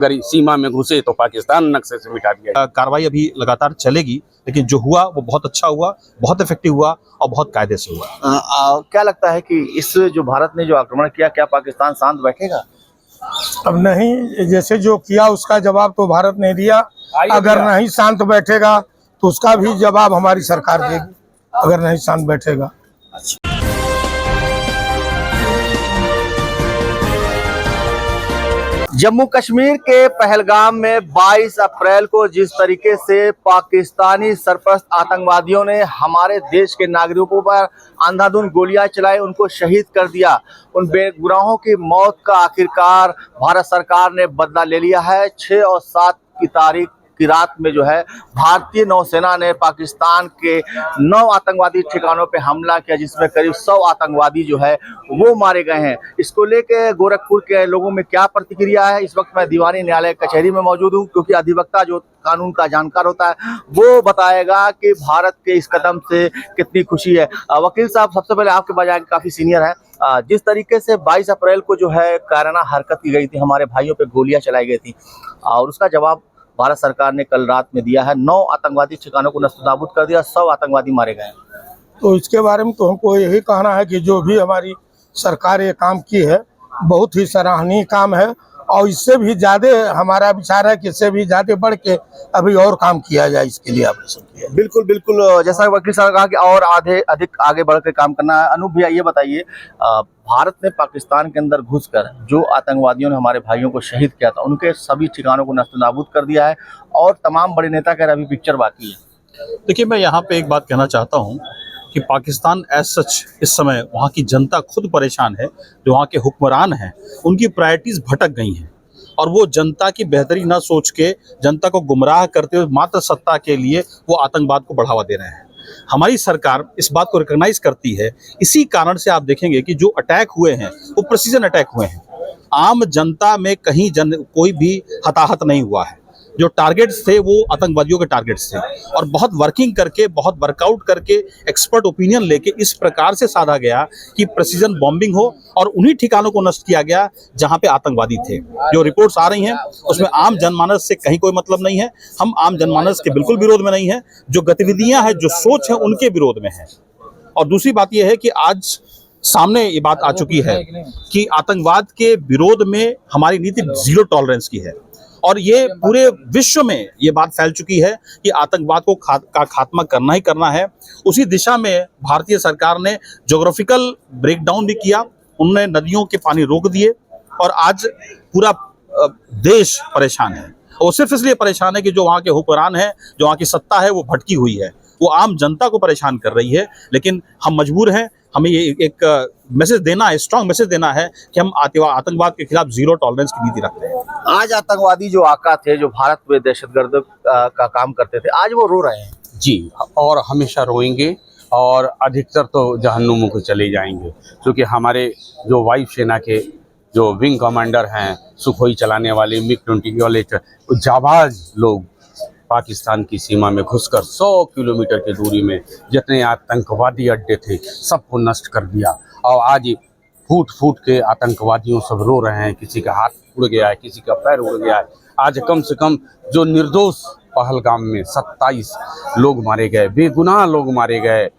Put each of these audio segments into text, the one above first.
अगर सीमा में घुसे तो पाकिस्तान नक्शे से मिटा दिया। कार्रवाई अभी लगातार चलेगी, लेकिन जो हुआ वो बहुत अच्छा हुआ, बहुत इफेक्टिव हुआ और बहुत कायदे से हुआ। क्या लगता है कि इस जो भारत ने जो आक्रमण किया, क्या पाकिस्तान शांत बैठेगा? अब नहीं, जैसे जो किया उसका जवाब तो भारत ने दिया। अगर नहीं शांत बैठेगा तो उसका भी जवाब हमारी सरकार देगी, अगर नहीं शांत बैठेगा। जम्मू कश्मीर के पहलगाम में 22 अप्रैल को जिस तरीके से पाकिस्तानी सरपरस्त आतंकवादियों ने हमारे देश के नागरिकों पर अंधाधुंध गोलियां चलाई, उनको शहीद कर दिया, उन बेगुनाहों की मौत का आखिरकार भारत सरकार ने बदला ले लिया है। 6 और 7 की तारीख की रात में जो है भारतीय नौसेना ने पाकिस्तान के 9 आतंकवादी ठिकानों पे हमला किया, जिसमें करीब 100 आतंकवादी जो है वो मारे गए हैं। इसको लेके गोरखपुर के लोगों में क्या प्रतिक्रिया है? इस वक्त मैं दीवानी न्यायालय कचहरी में मौजूद हूँ, क्योंकि अधिवक्ता जो कानून का जानकार होता है वो बताएगा कि भारत के इस कदम से कितनी खुशी है। वकील साहब, सबसे पहले आपके पास आके काफी सीनियर है, जिस तरीके से 22 अप्रैल को जो है कायराना हरकत की गई थी, हमारे भाइयों पे गोलियां चलाई गई थी, और उसका जवाब भारत सरकार ने कल रात में दिया है। 9 आतंकवादी ठिकानों को नस्तानाबूद कर दिया, 100 आतंकवादी मारे गए। तो इसके बारे में तो हमको यही कहना है कि जो भी हमारी सरकार ये काम की है बहुत ही सराहनीय काम है, और इससे भी ज्यादा हमारा विचार है कि इससे भी ज्यादा बढ़ के अभी और काम किया जाए, इसके लिए ऑपरेशन किया। बिल्कुल बिल्कुल, जैसा वकील साहब ने कहा कि और अधिक आगे बढ़ के काम करना है। अनूप भैया, ये बताइए, भारत ने पाकिस्तान के अंदर घुसकर जो आतंकवादियों ने हमारे भाइयों को शहीद किया था, उनके सभी ठिकानों को नस्तानाबूद कर दिया है, और तमाम बड़े नेता कह रहे अभी पिक्चर बाकी है। देखिए, मैं यहाँ पे एक बात कहना चाहता हूँ कि पाकिस्तान एज सच इस समय वहाँ की जनता खुद परेशान है, जो वहाँ के हुक्मरान हैं उनकी प्रायोरिटीज भटक गई हैं, और वो जनता की बेहतरी ना सोच के जनता को गुमराह करते हुए मात्र सत्ता के लिए वो आतंकवाद को बढ़ावा दे रहे हैं। हमारी सरकार इस बात को रिकॉग्नाइज करती है, इसी कारण से आप देखेंगे कि जो अटैक हुए हैं वो प्रिसीजन अटैक हुए हैं। आम जनता में कहीं कोई भी हताहत नहीं हुआ है। जो टारगेट्स थे वो आतंकवादियों के टारगेट्स थे, और बहुत वर्किंग करके, बहुत वर्कआउट करके, एक्सपर्ट ओपिनियन लेके इस प्रकार से साधा गया कि प्रिसीजन बॉम्बिंग हो, और उन्हीं ठिकानों को नष्ट किया गया जहां पे आतंकवादी थे। जो रिपोर्ट्स आ रही हैं उसमें आम जनमानस से कहीं कोई मतलब नहीं है। हम आम जनमानस के बिल्कुल विरोध में नहीं है, जो गतिविधियां हैं, जो सोच है, उनके विरोध में है। और दूसरी बात यह है कि आज सामने ये बात आ चुकी है कि आतंकवाद के विरोध में हमारी नीति 0 टॉलरेंस की है, और ये पूरे विश्व में ये बात फैल चुकी है कि आतंकवाद को खात्मा करना ही करना है। उसी दिशा में भारतीय सरकार ने ज्योग्राफिकल ब्रेकडाउन भी किया, उन्होंने नदियों के पानी रोक दिए, और आज पूरा देश परेशान है। और सिर्फ इसलिए परेशान है कि जो वहाँ के हुक्मरान हैं, जो वहाँ की सत्ता है, वो भटकी हुई है, वो आम जनता को परेशान कर रही है। लेकिन हम मजबूर हैं, हमें ये एक मैसेज देना है, स्ट्रांग मैसेज देना है कि हम आतंकवाद के खिलाफ 0 टॉलरेंस की नीति रखते हैं। आज आतंकवादी जो आका थे, जो भारत में दहशतगर्द का काम करते थे, आज वो रो रहे हैं। जी, और हमेशा रोएंगे, और अधिकतर तो जहन्नुम को चले जाएंगे, क्योंकि हमारे जो वायुसेना के जो विंग कमांडर हैं, सुखोई चलाने वाले MiG-20 वाले जाबाज लोग पाकिस्तान की सीमा में घुसकर 100 किलोमीटर की दूरी में जितने आतंकवादी अड्डे थे सबको नष्ट कर दिया। और आज फूट फूट के आतंकवादियों सब रो रहे हैं, किसी का हाथ उड़ गया है, किसी का पैर उड़ गया है। आज कम से कम जो निर्दोष पहलगाम में 27 लोग मारे गए, बेगुनाह लोग मारे गए,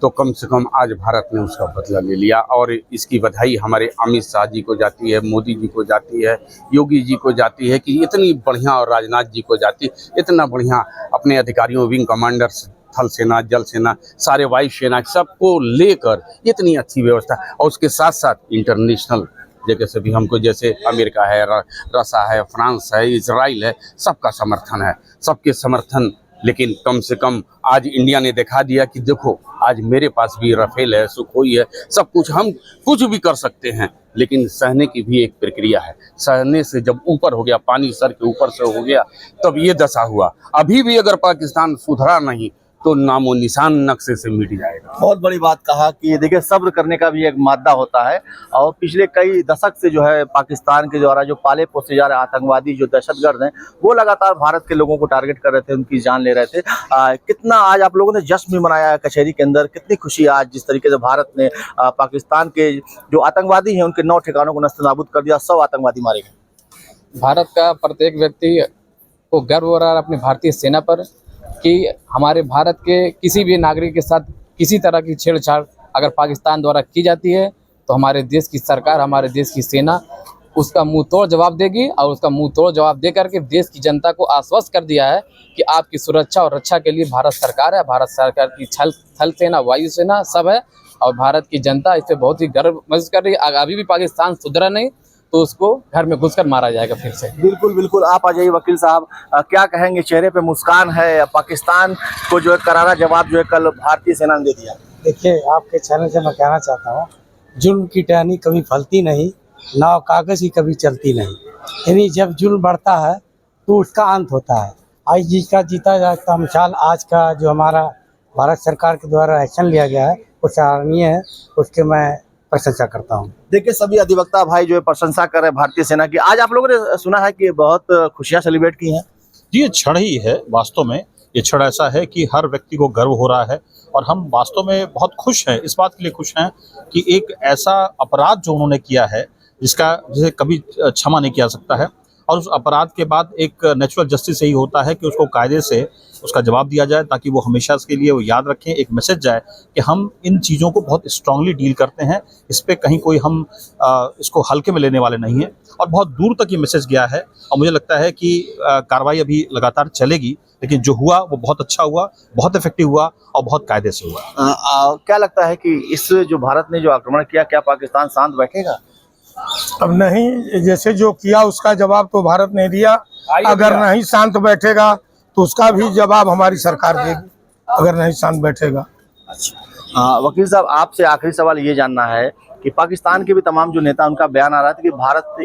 तो कम से कम आज भारत ने उसका बदला ले लिया। और इसकी बधाई हमारे अमित शाह जी को जाती है, मोदी जी को जाती है, योगी जी को जाती है कि इतनी बढ़िया, और राजनाथ जी को जाती, इतना बढ़िया अपने अधिकारियों, विंग कमांडर्स, थल सेना, जल सेना, सारे वायु सेना, सबको लेकर इतनी अच्छी व्यवस्था। और उसके साथ साथ इंटरनेशनल जगह से भी हमको, जैसे अमेरिका है, रसा है, फ्रांस है, इजराइल है, सबका समर्थन है, सबके समर्थन। लेकिन कम से कम आज इंडिया ने दिखा दिया कि देखो, आज मेरे पास भी राफेल है, सुखोई है, सब कुछ, हम कुछ भी कर सकते हैं। लेकिन सहने की भी एक प्रक्रिया है। सहने से जब ऊपर हो गया, पानी सर के ऊपर से हो गया, तब ये दशा हुआ। अभी भी अगर पाकिस्तान सुधरा नहीं तो नामो निशान नक्शे से मिट जाएगा। बहुत बड़ी बात कहा कि देखिए, सब्र करने का भी एक मादा होता है, और पिछले कई दशक से जो है पाकिस्तान के द्वारा जो पाले पोसे जा रहे आतंकवादी, जो दहशतगर्द हैं, वो लगातार भारत के लोगों को टारगेट कर रहे थे, उनकी जान ले रहे थे। कितना आज आप लोगों ने जश्न भी मनाया है कचहरी के अंदर, कितनी खुशी आज जिस तरीके से भारत ने पाकिस्तान के जो आतंकवादी हैं उनके 9 ठिकानों को नस्तानाबूद कर दिया, 100 आतंकवादी मारे गए। भारत का प्रत्येक व्यक्ति को गर्व हो रहा है अपनी भारतीय सेना पर कि हमारे भारत के किसी भी नागरिक के साथ किसी तरह की छेड़छाड़ अगर पाकिस्तान द्वारा की जाती है तो हमारे देश की सरकार, हमारे देश की सेना उसका मुंह तोड़ जवाब देगी। और उसका मुंह तोड़ जवाब दे करके देश की जनता को आश्वस्त कर दिया है कि आपकी सुरक्षा और रक्षा के लिए भारत सरकार है। भारत सरकार की थल सेना, वायु सेना सब है और भारत की जनता इस पर बहुत ही गर्व महसूस कर रही है। अभी भी पाकिस्तान सुधरा नहीं तो उसको घर में घुसकर मारा जाएगा फिर से। बिल्कुल बिल्कुल, आप आ जाइए वकील साहब, क्या कहेंगे? चेहरे पे मुस्कान है, पाकिस्तान को जो है करारा जवाब जो है कल भारतीय सेना ने दे दिया। देखिए, आपके चैनल से मैं कहना चाहता हूँ, जुल्म की टहनी कभी फलती नहीं, नाव कागज़ की कभी चलती नहीं। यानी जब जुल्म बढ़ता है तो उसका अंत होता है। आज जिसका जीता जागता मिसाल आज का जो हमारा भारत सरकार के द्वारा एक्शन लिया गया है वो सराहनीय है, उसके मैं प्रशंसा करता हूँ। देखिए, सभी अधिवक्ता भाई जो है प्रशंसा कर रहे हैं भारतीय सेना की। आज आप लोगों ने सुना है कि बहुत खुशियां सेलिब्रेट की हैं। ये क्षण ही है वास्तव में, ये क्षण ऐसा है कि हर व्यक्ति को गर्व हो रहा है और हम वास्तव में बहुत खुश हैं, इस बात के लिए खुश हैं कि एक ऐसा अपराध जो उन्होंने किया है जिसे कभी क्षमा नहीं किया सकता है और उस अपराध के बाद एक नेचुरल जस्टिस यही होता है कि उसको कायदे से उसका जवाब दिया जाए ताकि वो हमेशा के लिए वो याद रखें, एक मैसेज जाए कि हम इन चीज़ों को बहुत स्ट्रांगली डील करते हैं, इस पे कहीं कोई हम इसको हल्के में लेने वाले नहीं हैं और बहुत दूर तक ये मैसेज गया है। और मुझे लगता है कि कार्रवाई अभी लगातार चलेगी, लेकिन जो हुआ वो बहुत अच्छा हुआ, बहुत इफेक्टिव हुआ और बहुत कायदे से हुआ। क्या लगता है कि इस जो भारत ने जो आक्रमण किया, क्या पाकिस्तान शांत बैठेगा? अब नहीं, जैसे जो किया उसका जवाब तो भारत ने दिया, अगर नहीं शांत बैठेगा तो उसका भी जवाब हमारी सरकार देगी, अगर नहीं शांत बैठेगा। वकील साहब, आपसे आखिरी सवाल ये जानना है कि पाकिस्तान के भी तमाम जो नेता, उनका बयान आ रहा था कि भारत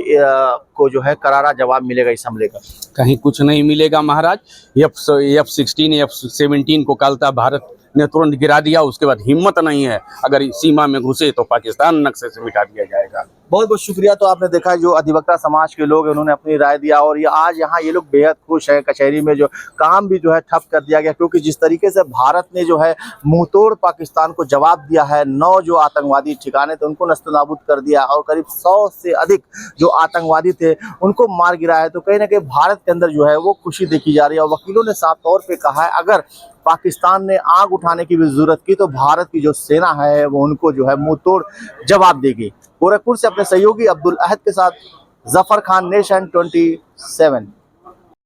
को जो है करारा जवाब मिलेगा इस हमले का। कहीं कुछ नहीं मिलेगा महाराज। F-16 F-17 को कल था भारत ने तुरंत गिरा दिया, उसके बाद हिम्मत नहीं है, अगर सीमा में घुसे तो पाकिस्तान नक्शे से मिटा दिया जाएगा। बहुत बहुत शुक्रिया। तो आपने देखा जो अधिवक्ता समाज के लोग हैं उन्होंने अपनी राय दिया और ये आज यहाँ ये लोग बेहद खुश हैं। कचहरी में जो काम भी जो है ठप कर दिया गया, क्योंकि जिस तरीके से भारत ने जो है मुंहतोड़ पाकिस्तान को जवाब दिया है, 9 जो आतंकवादी ठिकाने थे उनको नस्तनाबूद कर दिया और करीब 100 से अधिक जो आतंकवादी थे उनको मार गिरा है, तो कहीं ना कहीं भारत के अंदर जो है वो खुशी देखी जा रही है। और वकीलों ने साफ तौर पर कहा है अगर पाकिस्तान ने आग उठाने की भी जरूरत की तो भारत की जो सेना है वो उनको जो है मुंह तोड़ जवाब देगी। गोरखपुर से अपने सहयोगी अब्दुल अहद के साथ जफर खान, नेशन 27।